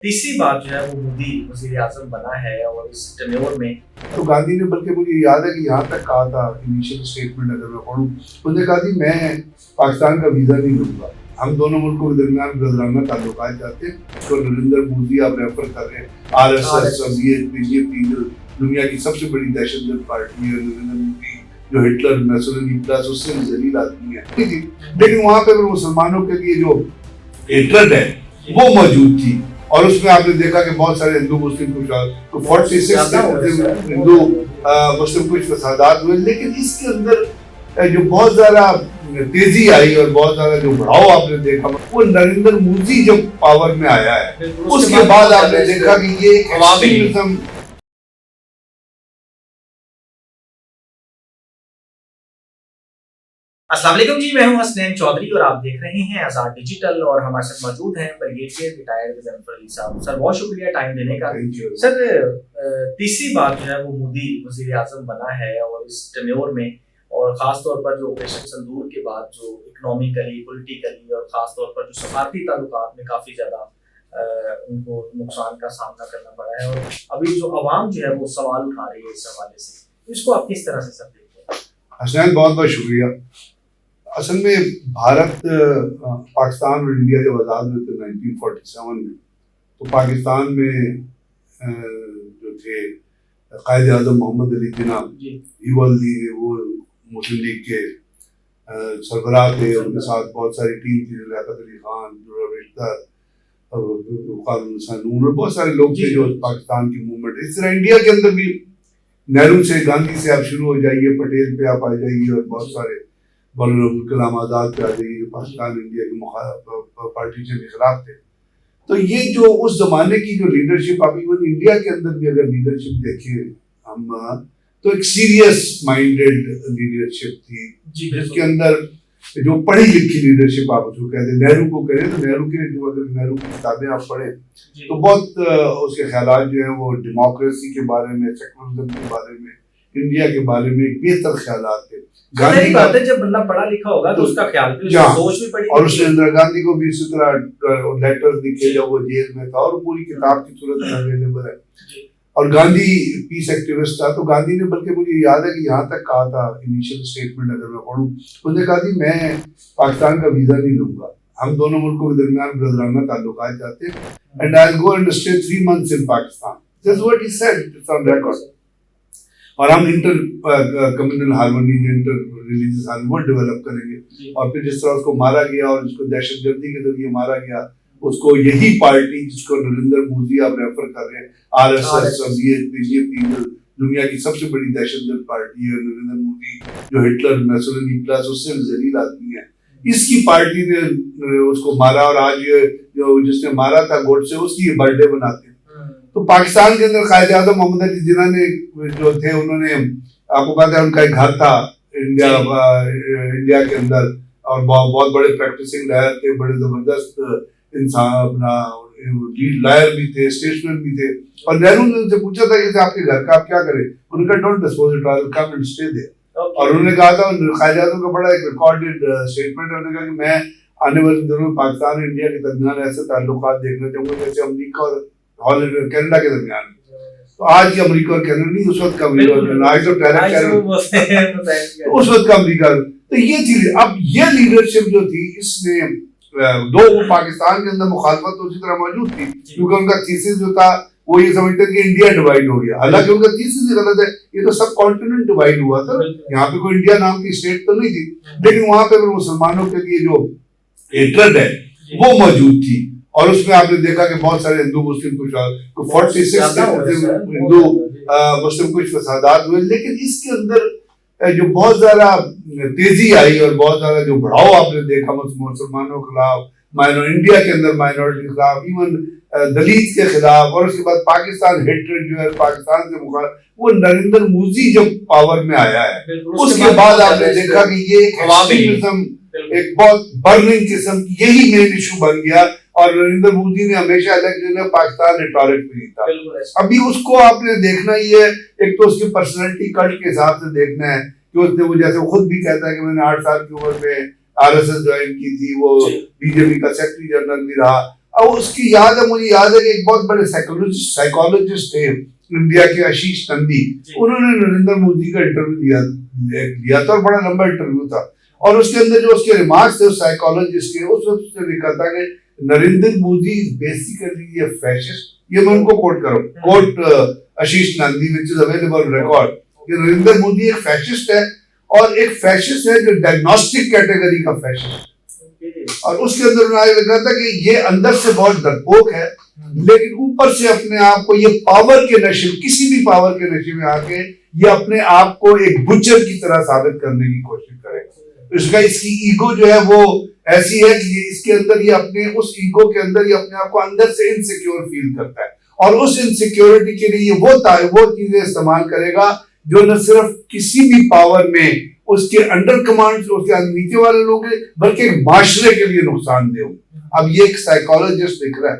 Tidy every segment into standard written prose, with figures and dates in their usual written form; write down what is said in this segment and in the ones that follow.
तीसरी बार जो है वो मोदी वज़ीर-ए-आज़म बना है और इस टेन्योर में तो गांधी ने, बल्कि मुझे याद है कि यहाँ तक कहा था इनिशियल स्टेटमेंट अगर मैं पढ़ूँ, उन्होंने कहा कि मैं पाकिस्तान का वीज़ा नहीं लूँगा, हम दोनों मुल्कों के दरमियान ब्रदराना ताल्लुकात चाहते हैं। उसको नरेंद्र मोदी आप रेफर कर रहे हैं, आरएसएस और बीजेपी जो दुनिया की सबसे बड़ी दहशतगर्द पार्टी है, नरेंद्र मोदी जो हिटलर मैसोलिनी प्लस उससे भी जलील आदमी है, ठीक है। लेकिन वहाँ पे मुसलमानों के लिए जो हेट्रेड है वो मौजूद थी, और उसमें आपने देखा कि बहुत सारे हिंदू मुस्लिम कुछ 46 हिंदू मुस्लिम कुछ फसादात हुए। लेकिन इसके अंदर जो बहुत ज्यादा तेजी आई और बहुत ज्यादा जो बढ़ाव आपने देखा वो नरेंद्र मोदी जब पावर में आया है, उसके बाद आपने देखा कि ये एक्सट्रीमिज्म। अस्सलाम वालेकुम जी, मैं हूं हसनैन चौधरी और आप देख रहे हैं आजाद डिजिटल। और हमारे साथ मौजूद हैं ब्रिगेडियर रिटायर्ड जनरल अली साहब। सर बहुत शुक्रिया टाइम देने का। सर तीसरी बार जो है वो मोदी वज़ीर-ए-आज़म बना है और इस टेन्योर में, और खास तौर पर जो ऑपरेशन सिंदूर के बाद जो इकोनॉमिकली पॉलिटिकली और खास तौर पर जो सफारती ताल्लुकात में काफी ज्यादा उनको नुकसान का सामना करना पड़ा है, और अभी जो अवाम जो है वो सवाल उठा रही है इस हवाले से, इसको आप किस तरह से सब देखते हैं? हसनैन बहुत बहुत शुक्रिया। असल में भारत पाकिस्तान और इंडिया जब आज़ाद हुए थे 1947 में, तो पाकिस्तान में जो थे कायद आज़म मोहम्मद अली जिन्ना, वो मुस्लिम लीग के सरबराह थे, उनके साथ बहुत सारी टीम थी, लियाकत अली खान, नून और बहुत सारे लोग थे जो पाकिस्तान की मूवमेंट। इस तरह इंडिया के अंदर भी नेहरू से, गांधी से आप शुरू हो जाइए, पटेल पे आप आ जाइए, और बहुत सारे कलाम आज़ाद पे आ जाइए, पाकिस्तान इंडिया के पार्टीशन के खिलाफ थे। तो ये जो उस जमाने की जो लीडरशिप, आप इवन इंडिया के अंदर भी अगर लीडरशिप देखें हम, तो एक सीरियस माइंडेड लीडरशिप थी, जिसके अंदर जो पढ़ी लिखी लीडरशिप आप उसको कहते हैं। नेहरू को करें तो नेहरू के जो, अगर नेहरू की किताबें आप पढ़ें तो बहुत उसके ख्यालात जो हैं वो डेमोक्रेसी के बारे में, सेकुलरिज्म के बारे में, इंडिया के बारे में बेहतर ख्यालात थे। गांधी बात है, जब बंदा पढ़ा लिखा होगा तो उसका ख्याल भी, उसकी सोच भी पड़ी। और उसने इंदिरा गांधी को भी इसी तरह लेटर्स लिखे जब वो जेल में था, और पूरी किताब की सूरत में अवेलेबल है। और गांधी पीस एक्टिविस्ट था, तो गांधी ने, बल्कि मुझे याद है कि यहाँ तक कहा था इनिशियल स्टेटमेंट अगर मैं पढ़ूँ, उन्होंने कहा कि मैं पाकिस्तान का वीजा नहीं लूंगा, हम दोनों मुल्कों के दरमियान ब्रदराना ताल्लुकात चाहते हैं, and I will go and stay 3 months in Pakistan. That's what he said, it's on record. और हम inter communal harmony, inter religious harmony वो डेवलप करेंगे। और फिर जिस तरह उसको मारा गया और उसको दहशतगर्दी के जरिए मारा गया, उसको यही पार्टी जिसको नरेंद्र मोदी आप रेफर कर रहे हैं, आरएसएस और बीजेपी जो दुनिया की सबसे बड़ी दहशतगर्द पार्टी है, नरेंद्र मोदी जो हिटलर मैसोलिनी प्लस उससे भी जलील आदमी है, इसकी पार्टी ने उसको मारा। और आज जो जिसने मारा था गोडसे, उसकी बर्थडे बनाते हैं। तो पाकिस्तान के अंदर कायद आज़म मोहम्मद अली जिन्ना ने जो थे, उन्होंने, आपको पता है उनका एक घर था इंडिया के अंदर, और बहुत बड़े प्रैक्टिसिंग लॉयर थे, बड़े जबरदस्त इंसान, अपना लीड लॉयर भी थे, स्टेट्समैन भी थे। और नेहरू ने उनसे पूछा था कि आपके घर का आप क्या करें, उनका don't dispose it, I will come and stay there. और उन्होंने कहा था, कायद आज़म का बड़ा एक रिकॉर्डेड स्टेटमेंट है, उन्होंने कहा कि मैं आने वाले दिनों में पाकिस्तान और इंडिया के दरमियान ऐसे ताल्लुकात देखना चाहूंगा जैसे अमेरिका और कनाडा के दरमियान। तो आज की अमेरिका और कनाडा नहीं, उस वक्त का अमेरिका, आज तो उस वक्त का अमेरिका। तो ये थी, अब ये लीडरशिप जो थी, इसने दो पाकिस्तान के अंदर मुखालफत तो उसी तरह मौजूद थी, क्योंकि उनका थीसिस जो था वो ये समझते थे कि इंडिया डिवाइड हो गया। हालांकि उनका थीसिस ही गलत है, ये तो सब कॉन्टिनेंट डिवाइड हुआ था, यहाँ पे कोई इंडिया नाम की स्टेट तो नहीं थी। लेकिन वहां पे मुसलमानों के लिए जो हेट्रेड है वो मौजूद थी, और उसमें आपने देखा कि बहुत सारे हिंदू मुस्लिम कुछ 46 हिंदू मुस्लिम कुछ फसादात हुए। लेकिन इसके अंदर जो बहुत ज्यादा तेजी आई और बहुत ज्यादा जो बढ़ाव आपने देखा मुसलमानों के खिलाफ, इंडिया के अंदर माइनॉरिटी के खिलाफ, इवन दलित के खिलाफ, और उसके बाद पाकिस्तान हेट्रेड जो है पाकिस्तान के मुखालिफ, वो नरेंद्र मोदी जब पावर में आया है, उसके बाद आपने देखा कि ये एक्सट्रीमिज्म एक बहुत बर्निंग किस्म की, यही मेन इशू बन गया। और नरेंद्र मोदी ने हमेशा इलेक्शन पाकिस्तान रिटॉरिक में था। अभी उसको आपने देखना ही है, एक तो उसकी पर्सनैलिटी कल्ट के हिसाब से देखना है कि उसने, वो जैसे खुद भी कहता है कि मैंने 8 साल की उम्र में आरएसएस ज्वाइन की थी, वो बीजेपी का सेक्रेटरी जनरल भी रहा, और उसकी याद है, मुझे याद है कि एक बहुत बड़े साइकोलॉजिस्ट थे इंडिया के, आशीष नंदी, उन्होंने नरेंद्र मोदी का इंटरव्यू लिया था और बड़ा लंबा इंटरव्यू था। और उसके अंदर जो उसके रिमार्क्स थे उस साइकोलॉजिस्ट के, उस वक्त उसने लिखा था कि Narendra Modi is basically a fascist. ये मैं उनको कोट करूं, quote Ashish Nandy which is available record, कि नरेंद्र मोदी एक फैशिस्ट है और एक फैशिस्ट है जो डायग्नोस्टिक कैटेगरी का फैशिस्ट। और उसके अंदर उन्होंने लिखा था कि ये अंदर से बहुत डरपोक है, लेकिन ऊपर से अपने आप को ये पावर के नशे, किसी भी पावर के नशे में आके ये अपने आप को एक बुचर की तरह साबित करने की कोशिश करेगा। इसकी ईगो जो है वो ऐसी है कि इसके अंदर ये अपने उस ईगो के अंदर ये अपने आप को अंदर से इनसिक्योर फील करता है, और उस इनसिक्योरिटी के लिए वो चीजें इस्तेमाल करेगा जो न सिर्फ किसी भी पावर में उसके अंडर कमांड, उसके नीचे वाले लोग हैं, बल्कि एक माशरे के लिए नुकसानदेह हो। अब ये एक साइकोलॉजिस्ट दिख रहा है।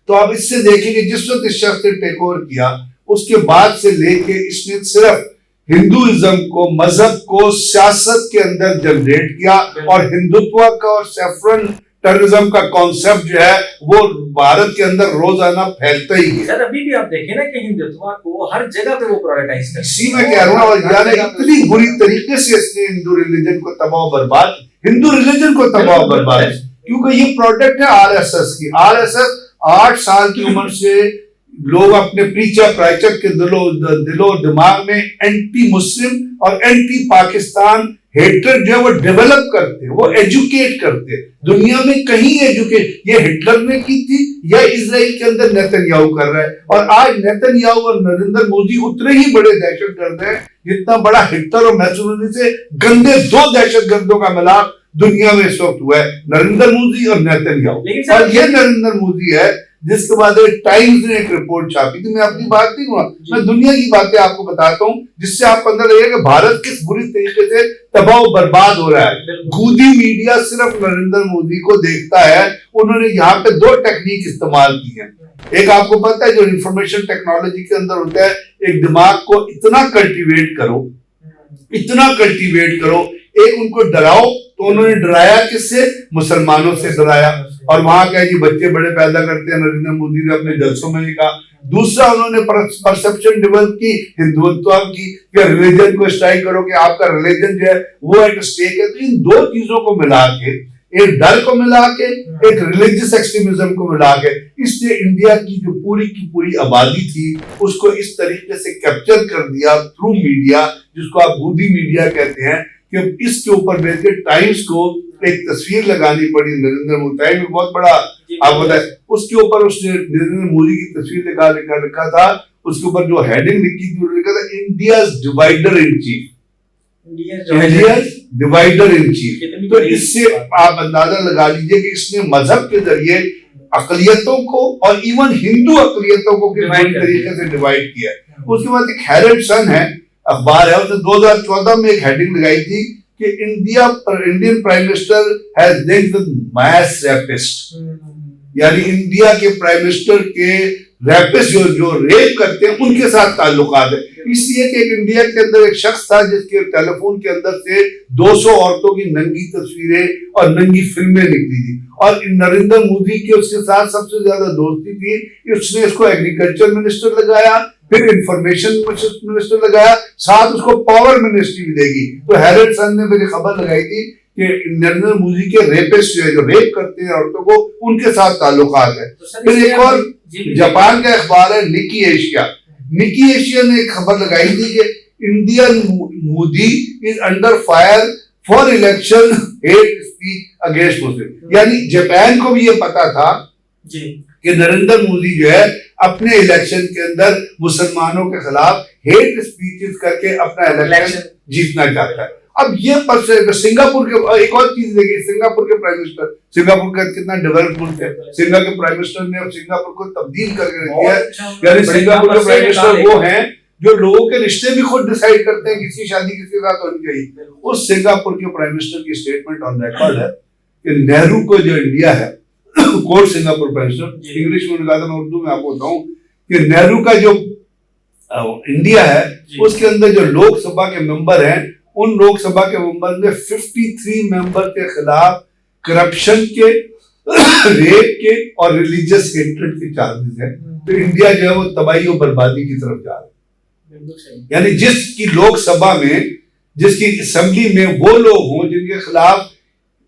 तो आप इससे देखेंगे जिस वक्त इस शख्स ने टेक ओवर किया, उसके बाद से लेके इसने सिर्फ हिंदुइज्म को, मजहब को सियासत के अंदर जनरेट किया, और हिंदुत्व का और सेफरन टेररिज्म का कॉन्सेप्ट जो है वो भारत के अंदर रोजाना फैलता ही है। सर अभी भी आप देखें ना कि हिंदुत्व को हर जगह पे वो प्रायोरिटाइज करते हैं। इसी में कह रहा हूं, यानी इतनी बुरी तरीके से इसने हिंदू रिलीजन को तबाह बर्बाद, हिंदू रिलीजन को तबाह बर्बाद, क्योंकि ये प्रोडक्ट है आरएसएस की। आरएसएस 8 साल की उम्र से लोग अपने प्रीचर प्राइचर के दिलो दिमाग में एंटी मुस्लिम और एंटी पाकिस्तान हेट्रेड जो है वो डेवलप करते, वो एजुकेट करते। दुनिया में कहीं एजुकेट ये हिटलर ने की थी या इजराइल के अंदर नेतन्याहू कर रहा है, और आज नेतन्याहू और नरेंद्र मोदी उतने ही बड़े दहशतगर्द हैं जितना बड़ा हिटलर और मैसोनी से गंदे 2 दहशतगर्दों का मिलाप दुनिया में इस वक्त हुआ है, नरेंद्र मोदी और नेतन्याहू। और ये नरेंद्र मोदी है जिसके बाद टाइम्स ने एक रिपोर्ट छापी थी। मैं अपनी बात नहीं कहूँगा, मैं दुनिया की बातें आपको बताता हूँ जिससे आपको अंदर लगेगा कि भारत किस बुरी तरीके से तबाह बर्बाद हो रहा है। गूदी मीडिया सिर्फ नरेंद्र मोदी को देखता है। उन्होंने यहाँ पे 2 टेक्निक इस्तेमाल की है। एक आपको पता है जो इंफॉर्मेशन टेक्नोलॉजी के अंदर होता है, एक दिमाग को इतना कल्टीवेट करो, इतना कल्टीवेट करो, एक उनको डराओ, तो उन्होंने डराया किससे? मुसलमानों से डराया, और वहां क्या जी बच्चे बड़े पैदा करते हैं, नरेंद्र मोदी ने अपने जलसों में भी कहा। दूसरा उन्होंने परसेप्शन डेवलप की हिंदुत्व की, रिलीजन को स्ट्राइक करो कि आपका रिलीजन जो है वो एक स्टेक है। तो इन 2 चीजों को मिला के, एक डर को मिला के, एक रिलीजियस एक्सट्रीमिज्म को मिला के, इसलिए इंडिया की जो पूरी की पूरी आबादी थी उसको इस तरीके से कैप्चर कर दिया थ्रू मीडिया, जिसको आप गूदी मीडिया कहते हैं, कि इसके ऊपर बैठकर टाइम्स को एक तस्वीर लगानी पड़ी नरेंद्र मोदी। टाइम में बहुत बड़ा आप बताए, उसके ऊपर उसने नरेंद्र मोदी की तस्वीर लिखा था, उसके ऊपर जो हेडिंग लिखी थी उन्होंने लिखा था India divider in chief, India divider in chief. तो इससे आप अंदाजा लगा लीजिए कि इसने मजहब के जरिए अकलियतों को और इवन हिंदू अकलियतों को किस तरीके से डिवाइड किया। उसके बाद एक हेरेड सन है, अखबार है, उसने 2014 में एक हेडिंग लगाई थी कि Indian prime minister has linked with mass rapist, यानी इंडिया के प्राइम मिनिस्टर के रैपिस्ट जो रेप करते हैं उनके साथ ताल्लुकात है। इसलिए कि एक इंडिया के अंदर एक शख्स था जिसके टेलीफोन के अंदर से 200 औरतों की नंगी तस्वीरें और नंगी फिल्में निकली थी, और नरेंद्र मोदी की उसके साथ सबसे ज्यादा दोस्ती थी। उसने इसको एग्रीकल्चर मिनिस्टर लगाया, फिर इंफॉर्मेशन मिनिस्टर लगाया, साथ उसको पावर मिनिस्ट्री भी देगी। तो हेरेड सन ने मेरी खबर लगाई थी कि नरेंद्र मोदी के रेपिस्ट जो रेप करते हैं औरतों को, उनके साथ ताल्लुकात है। फिर एक और जापान का अखबार है निकी एशिया, निकी एशिया ने एक खबर लगाई थी कि Indian Modi is under fire for election hate speech against मुस्लिम। यानी जापान को भी ये पता था कि नरेंद्र मोदी जो है अपने इलेक्शन के अंदर मुसलमानों के खिलाफ हेट स्पीचेस करके अपना इलेक्शन जीतना चाहता है। अब ये सिंगापुर के एक और चीज देखिए, सिंगापुर के प्राइम मिनिस्टर, सिंगापुर का कितना डेवलप मुल्क है, सिंगापुर के प्राइम मिनिस्टर ने अब सिंगापुर को तब्दील करके रख दिया है। यानी सिंगापुर के प्राइम मिनिस्टर वो हैं जो लोगों के रिश्ते भी खुद डिसाइड करते हैं किसकी शादी किसके साथ होनी चाहिए। उस सिंगापुर के प्राइम मिनिस्टर की स्टेटमेंट ऑन रिकॉर्ड है कि नेहरू को जो इंडिया है, court Singapore prime minister, English में कहा था, मैं उर्दू में आपको बताऊं कि नेहरू का जो इंडिया है उसके अंदर जो लोकसभा के मेंबर हैं, उन लोकसभा के मेंबर में 53 मेंबर के खिलाफ करप्शन के रेप के और रिलीजियस हेट्रेड के चार्जेस हैं, तो इंडिया जो है वो तबाही और बर्बादी की तरफ जा रहा है। यानी जिसकी लोकसभा में, जिसकी असेंबली में वो लोग हों जिनके खिलाफ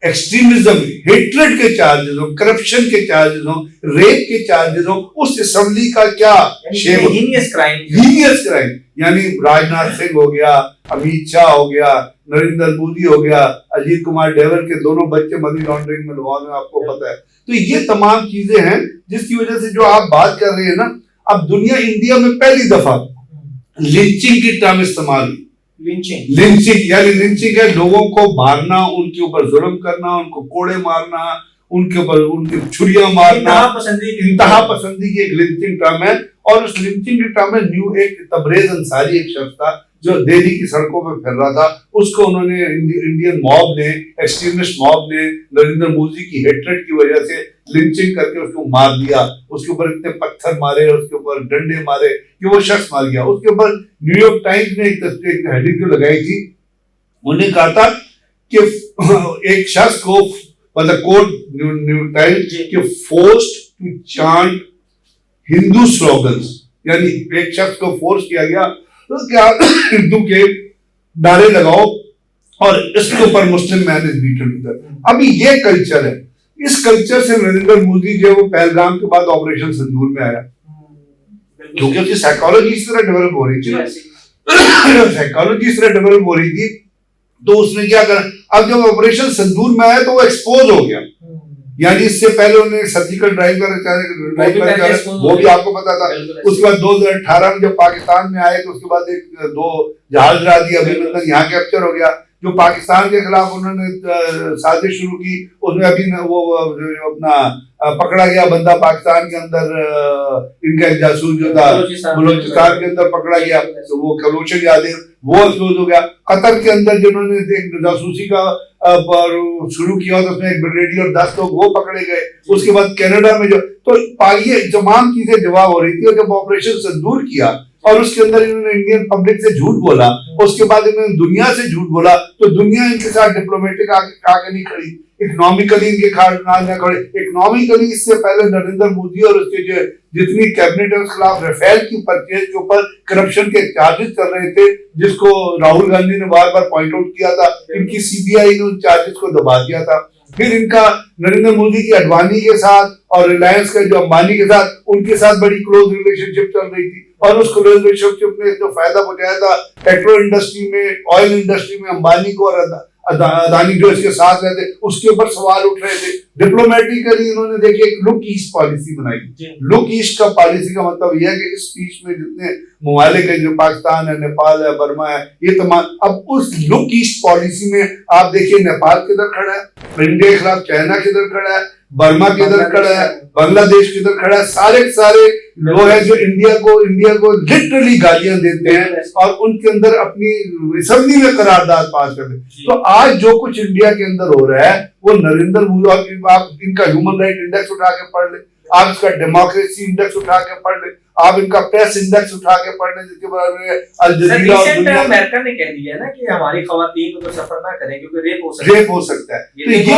एक्सट्रीमिज्म, हेट्रेड के चार्जेस हो, करप्शन के चार्जेस हो, रेप के चार्जेस हो, उस असेंबली का क्या शेम, हीनियस क्राइम। यानी राजनाथ सिंह हो गया, अमित शाह हो गया, नरेंद्र मोदी हो गया, अजीत कुमार ढेबर के दोनों बच्चे मनी लॉन्ड्रिंग में लगा में, आपको पता है। तो ये तमाम चीजें हैं जिसकी वजह से जो आप बात कर रहे हैं ना, अब दुनिया, इंडिया में पहली दफा लिंचिंग की टर्म इस्तेमाल हुई। लिंचिंग है लोगों को मारना, उनके ऊपर जुल्म करना, उनको कोड़े मारना, उनके ऊपर उनकी छुरियां मारना, इंतहा पसंदी की एक लिंचिंग टर्म है। और उस लिंचिंग की टर्म में न्यू एक तबरेज अंसारी एक शख्स था जो दिल्ली की सड़कों पर फिर रहा था, उसको उन्होंने इंडियन मॉब ने, एक्सट्रीमिस्ट मॉब ने नरेंद्र मोदी की हेट्रेड की वजह से लिंचिंग करके उसको मार दिया। उसके ऊपर इतने पत्थर मारे, उसके ऊपर डंडे मारे कि वो शख्स मार गया। उसके ऊपर न्यूयॉर्क टाइम्स ने एक तस्वीर हेडिंग जो लगाई थी, उन्होंने कहा था कि एक शख्स को, मतलब कोट न्यूयॉर्क टाइम्स के forced to chant Hindu slogans, यानी एक शख्स को फोर्स किया गया तो क्या हिंदू के नारे लगाओ और इसके ऊपर Muslim man is beaten to death. अभी ये कल्चर है, इस कल्चर से नरेंद्र मोदी जो वो पहलगाम के बाद ऑपरेशन सिंदूर में आया, क्योंकि उसकी साइकोलॉजी इस तरह डेवलप हो रही थी, साइकोलॉजी इस तरह डेवलप हो रही थी, तो उसने क्या करा, अब जब ऑपरेशन सिंदूर में आया तो वो एक्सपोज हो गया। यानी इससे पहले उन्होंने सर्जिकल ड्राइव कर, वो भी आपको पता था। उसके बाद 2018 में जब पाकिस्तान में आए तो उसके बाद एक दो जहाज राजी अभिनंदन यहाँ कैप्चर हो गया, जो पाकिस्तान के खिलाफ उन्होंने साजिश शुरू की। उसमें अभी वो अपना पकड़ा गया बंदा पाकिस्तान के अंदर, इनका एक जासूस जो था बलूचिस्तान के अंदर पकड़ा गया, तो वो कलोशन यादेव वो एक्सपोज हो गया। कतर के अंदर जिन्होंने एक जासूसी का शुरू किया तो उसमें एक ब्रिगेडियर और 10 लोग वो पकड़े गए। उसके बाद कनाडा में जो, तो ये तमाम चीजें जवाब हो रही थी। और जब ऑपरेशन सिंदूर किया और उसके अंदर इन्होंने इंडियन पब्लिक से झूठ बोला, उसके बाद इन्होंने दुनिया से झूठ बोला, तो दुनिया इनके साथ डिप्लोमेटिक आगे नहीं खड़ी, इकोनॉमिकली इनके खाना खड़े। इकोनॉमिकली इससे पहले नरेंद्र मोदी और उसके जो जितनी कैबिनेट है उसके खिलाफ राफेल की परचेज के ऊपर करप्शन के चार्जेस चल रहे थे, जिसको राहुल गांधी ने बार बार पॉइंट आउट किया था। इनकी सीबीआई ने उन चार्जेस को दबा दिया था। फिर इनका नरेंद्र मोदी की अडवाणी के साथ और रिलायंस का जो अंबानी के साथ, उनके साथ बड़ी क्लोज रिलेशनशिप चल रही थी। और उस क्लोज रिलेशनशिप ने जो फायदा पहुंचाया था पेट्रोल इंडस्ट्री में, ऑयल इंडस्ट्री में अंबानी को और अदानी जो इसके साथ रहते, उसके ऊपर सवाल उठ रहे थे। डिप्लोमेटिकली इन्होंने देखिए एक लुक ईस्ट पॉलिसी बनाई। लुक ईस्ट का पॉलिसी का मतलब यह है कि इस बीच में जितने ममालिक है, जो पाकिस्तान है, नेपाल है, बर्मा है, ये तमाम, अब उस लुक ईस्ट पॉलिसी में आप देखिए नेपाल किधर खड़ा है, इंडिया के खिलाफ चाइना किधर खड़ा है, बर्मा किधर खड़ा है, बांग्लादेश किधर खड़ा है, सारे लोग हैं जो इंडिया को लिटरली गालियां देते हैं और उनके अंदर अपनी असेंबली में करारदाद पास करते हैं। तो आज जो कुछ इंडिया के अंदर हो रहा है वो नरेंद्र मोदी, और आप इनका ह्यूमन राइट इंडेक्स उठा के पढ़ ले, आप इसका डेमोक्रेसी इंडेक्स उठा के पढ़ ले, आप इनका प्रेस इंडेक्स उठा के पढ़ ले, जिसके बारे में अल जजीरा और दुनिया अमेरिका ने कह दिया ना कि हमारी खवातीन को सफर ना करें क्योंकि रेप हो सकता है। तो ये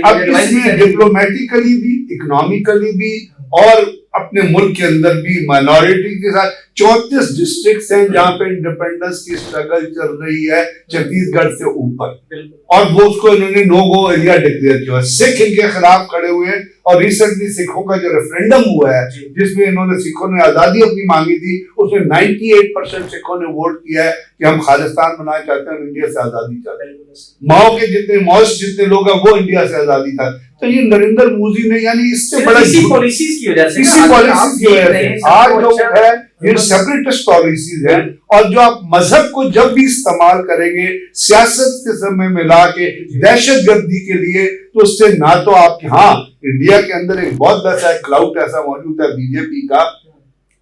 अब इसमें डिप्लोमेटिकली भी, इकोनॉमिकली भी और अपने मुल्क के अंदर भी माइनॉरिटी के साथ 34 डिस्ट्रिक्ट्स हैं जहां पे इंडिपेंडेंस की स्ट्रगल चल रही है छत्तीसगढ़ से ऊपर, और वो उसको इन्होंने नो गो एरिया डिक्लेयर किया। सिख इनके खिलाफ खड़े हुए हैं और रिसेंटली सिखों का जो रेफरेंडम हुआ है जिसमें इन्होंने सिखों ने आजादी अपनी मांगी थी, उसमें 98% सिखों ने वोट किया है कि हम खालिस्तान बनाना चाहते हैं, इंडिया से आजादी चाहते हैं। माओ जितने लोग हैं वो इंडिया से आजादी था। तो ये नरेंद्र मोदी ने, यानी इससे बड़ा इसी पॉलिसीज की वजह से आज जो है ये सेपरेटिस्ट पॉलिसीज हैं। और जो आप मजहब को जब भी इस्तेमाल करेंगे सियासत के समय में ला के दहशतगर्दी के लिए, तो उससे ना तो आपके, हाँ इंडिया के अंदर एक बहुत बड़ा क्लाउड ऐसा मौजूद है बीजेपी का,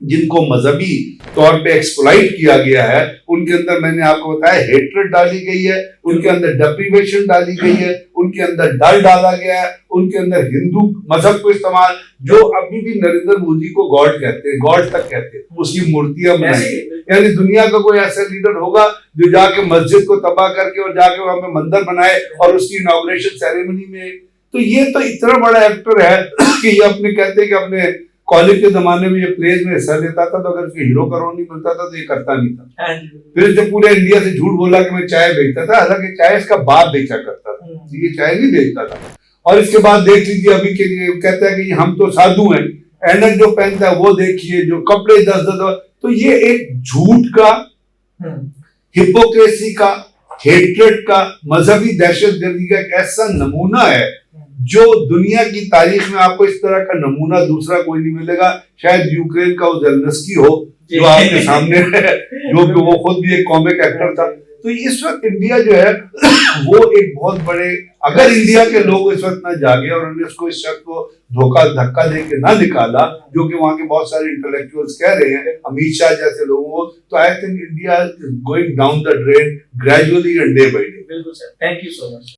जिनको मजहबी तौर पे एक्सप्लॉइट किया गया है, उनके अंदर मैंने आपको बताया हेट्रेड डाली गई है, उनके अंदर डेप्रिवेशन डाली गई है, उनके अंदर डर डाला गया है, उनके अंदर हिंदू मजहब को इस्तेमाल, जो अभी भी नरेंद्र मोदी को गॉड कहते हैं, गॉड तक कहते हैं, उसकी मूर्तियां बनाई। यानी दुनिया का कोई ऐसा लीडर होगा जो जाके मस्जिद को तबाह करके और जाके वहां पे मंदिर बनाए और उसकी इनॉग्रेशन सेरेमनी में तो ये तो इतना बड़ा एक्टर है कि ये अपने कहते हैं कि अपने कॉलेज के जमाने में ये प्लेज में हिस्सा लेता था, तो अगर उसको हीरो का रोल नहीं मिलता था तो ये करता नहीं था। हाँ जी। फिर इसने पूरे इंडिया से झूठ बोला कि मैं चाय बेचता था, हालांकि चाय इसका बाप बेचा करता था, ये चाय नहीं बेचता था। और इसके बाद देख लीजिए अभी के लिए कहता है कि हम तो साधु हैं, ऐनक जो पहनता है वो देखिए, जो कपड़े 10-10, तो ये एक झूठ का, हिपोक्रेसी का, हेट्रेड का, मजहबी दहशतगर्दी का एक ऐसा नमूना है जो दुनिया की तारीख में आपको इस तरह का नमूना दूसरा कोई नहीं मिलेगा। शायद यूक्रेन का वो जेलेंस्की हो जो आपके सामने है, जो कि वो खुद भी एक कॉमिक एक्टर था। तो इस वक्त इंडिया जो है वो एक बहुत बड़े, अगर इंडिया के लोग इस वक्त ना जागे और उन्होंने उसको इस शख्स को धक्का दे के ना निकाला, जो कि वहां के बहुत सारे इंटेलेक्चुअल्स कह रहे हैं, अमित शाह जैसे लोगों को, तो I think India is going down the drain gradually and day by day. बिल्कुल sir, thank you so much.